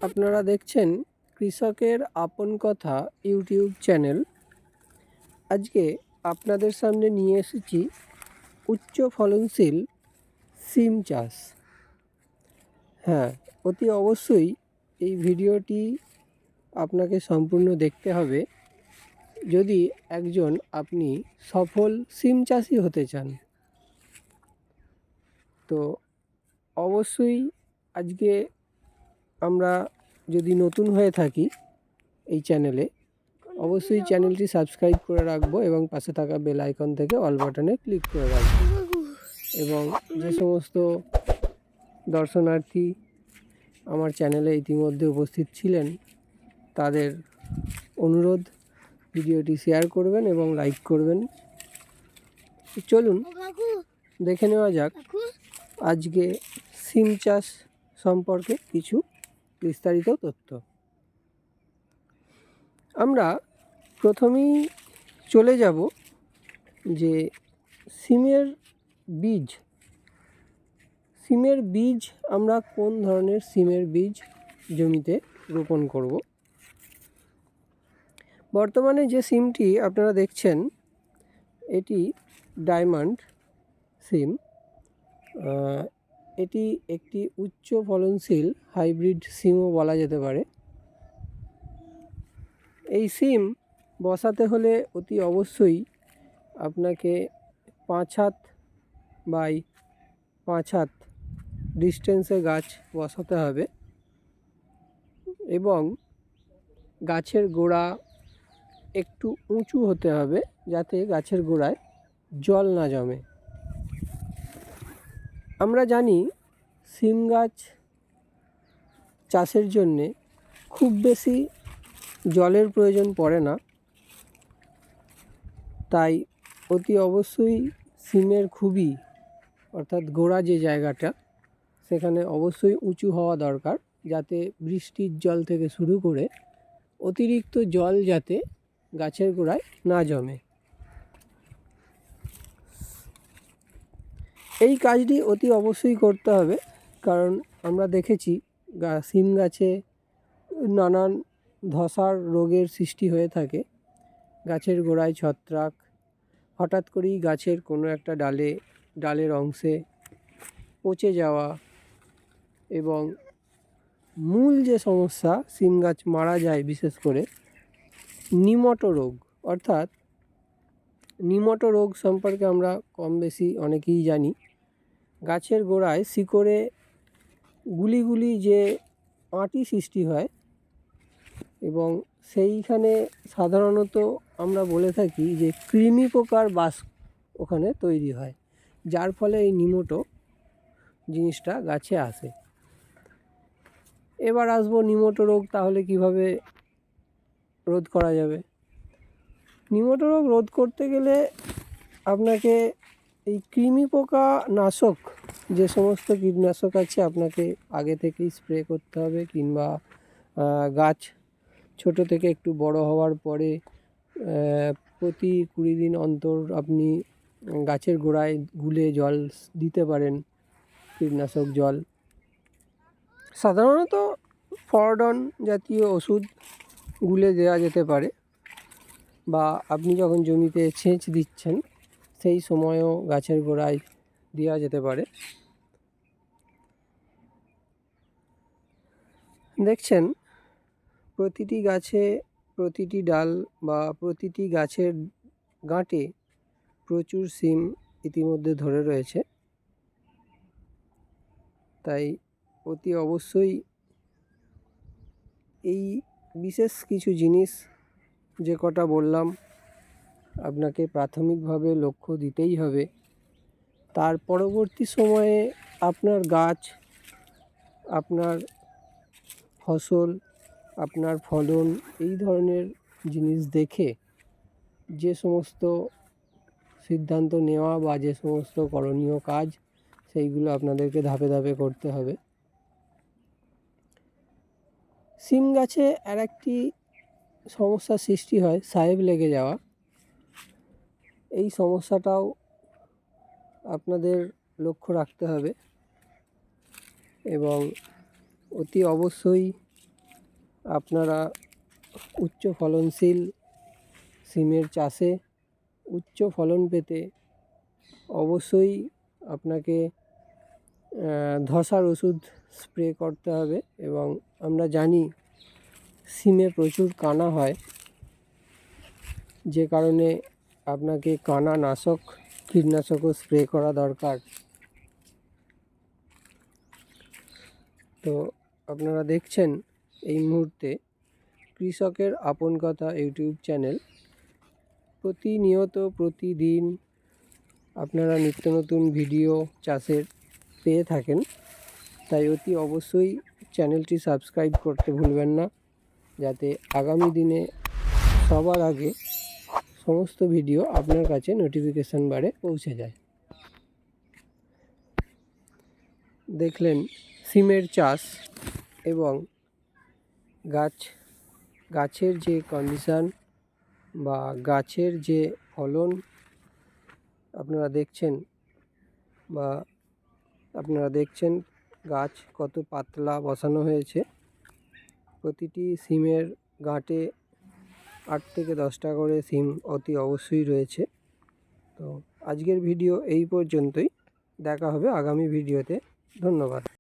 আপনারা দেখছেন কৃষকের আপন কথা ইউটিউব চ্যানেল। আজকে আপনাদের সামনে নিয়ে এসেছি উচ্চ ফলনশীল সিম চাষ। হ্যাঁ, অতি অবশ্যই এই ভিডিওটি আপনাকে সম্পূর্ণ দেখতে হবে যদি আপনি সফল সিম চাষি হতে চান। তো অবশ্যই আজকে আমরা যদি নতুন হয়ে থাকি এই চ্যানেলে, অবশ্যই চ্যানেলটি সাবস্ক্রাইব করে রাখবো এবং পাশে থাকা বেল আইকন থেকে অল বাটনে ক্লিক করে রাখবো। এবং যে সমস্ত দর্শনার্থী আমার চ্যানেলে ইতিমধ্যে উপস্থিত ছিলেন তাদের অনুরোধ ভিডিওটি শেয়ার করবেন এবং লাইক করবেন। চলুন দেখে নেওয়া যাক আজকে সিম চাষ সম্পর্কে কিছু বিস্তারিত তথ্য। আমরা প্রথমেই চলে যাব যে সিমের বীজ আমরা কোন ধরনের সিমের বীজ জমিতে রোপণ করব। বর্তমানে যে সিমটি আপনারা দেখছেন এটি ডায়মন্ড সিম। এটি একটি উচ্চ ফলনশীল হাইব্রিড সিমও বলা যেতে পারে। এই সিম বসাতে হলে অতি অবশ্যই আপনাকে 5 হাত বাই 5 হাত ডিস্টেন্সে গাছ বসাতে হবে এবং গাছের গোড়া একটু উঁচু হতে হবে যাতে গাছের গোড়ায় জল না জমে। আমরা জানি সিম গাছ চাষের জন্যে খুব বেশি জলের প্রয়োজন পড়ে না, তাই অতি অবশ্যই সিমের খুবই অর্থাৎ গোড়া যে জায়গাটা সেখানে অবশ্যই উঁচু হওয়া দরকার, যাতে বৃষ্টির জল থেকে শুরু করে অতিরিক্ত জল যাতে গাছের গোড়ায় না জমে। এই কাজটি অতি অবশ্যই করতে হবে, কারণ আমরা দেখেছি সিম গাছে নানান ধসার রোগের সৃষ্টি হয়ে থাকে। গাছের গোড়ায় ছত্রাক, হঠাৎ করেই গাছের কোনো একটা ডালের অংশে পচে যাওয়া এবং মূল যে সমস্যা সিম গাছ মারা যায় বিশেষ করে নিমটো রোগ। অর্থাৎ নিমটো রোগ সম্পর্কে আমরা কম বেশি অনেকেই জানি। গাছের গোড়ায় শিকড়ে গুলি গুলি যে আঁটি সৃষ্টি হয় এবং সেইখানে সাধারণত আমরা বলে থাকি যে কৃমি পোকার বাস ওখানে তৈরি হয়, যার ফলে এই নিমটো জিনিসটা গাছে আসে। এবার আসবো নিমটো রোগ তাহলে কিভাবে রোধ করা যাবে। নিমটো রোগ রোধ করতে গেলে আপনাকে এই কৃমি পোকা নাশক যে সমস্ত কীটনাশক আছে আপনাকে আগে থেকেই স্প্রে করতে হবে, কিংবা গাছ ছোট থেকে একটু বড় হওয়ার পরে প্রতি 20 দিন অন্তর আপনি গাছের গোড়ায় গুলে জল দিতে পারেন, কীটনাশক জল। সাধারণত ফরডন জাতীয় ওষুধ গুলে দেওয়া যেতে পারে, বা আপনি যখন জমিতে সেচ দিচ্ছেন সেই সময়ও গাছের গোড়ায় দেওয়া যেতে পারে। দেখছেন প্রতিটি গাছে, প্রতিটি ডাল বা প্রতিটি গাছের গাঁটে প্রচুর সিম ইতিমধ্যে ধরে রয়েছে। তাই অতি অবশ্যই এই বিশেষ কিছু জিনিস যে কটা বললাম আপনাকে প্রাথমিকভাবে লক্ষ্য দিতেই হবে। তার পরবর্তী সময়ে আপনার গাছ, আপনার ফসল, আপনার ফলন এই ধরনের জিনিস দেখে যে সমস্ত সিদ্ধান্ত নেওয়া বা যে সমস্ত করণীয় কাজ সেইগুলো আপনাদেরকে ধাপে ধাপে করতে হবে। সিম গাছে আর একটি সমস্যার সৃষ্টি হয়, সাহেব লেগে যাওয়া। এই সমস্যাটাও আপনাদের লক্ষ্য রাখতে হবে এবং অতি অবশ্যই আপনারা উচ্চ ফলনশীল সিমের চাষে উচ্চ ফলন পেতে অবশ্যই আপনাকে ধসার ওষুধ স্প্রে করতে হবে। এবং আমরা জানি সিমে প্রচুর কানা হয়, যে কারণে আপনাকে কানা নাশক কীটনাশকও স্প্রে করা দরকার। তো আপনারা দেখছেন এই মুহূর্তে কৃষকের আপন কথা ইউটিউব চ্যানেল। প্রতিনিয়ত প্রতিদিন আপনারা নিত্য নতুন ভিডিও চাষের পেয়ে থাকেন, তাই অতি অবশ্যই চ্যানেলটি সাবস্ক্রাইব করতে ভুলবেন না, যাতে আগামী দিনে সবার আগে সমস্ত ভিডিও আপনার কাছে নোটিফিকেশান বারে পৌঁছে যায়। দেখলেন সিমের চাষ এবং গাছের যে কন্ডিশান বা গাছের যে ফলন আপনারা দেখছেন গাছ কত পাতলা বসানো হয়েছে। প্রতিটি সিমের গাঁটে 8 থেকে 10টা করে সিম অতি অবশ্যই রয়েছে। তো আজকের ভিডিও এই পর্যন্তই, দেখা হবে আগামী ভিডিওতে। ধন্যবাদ।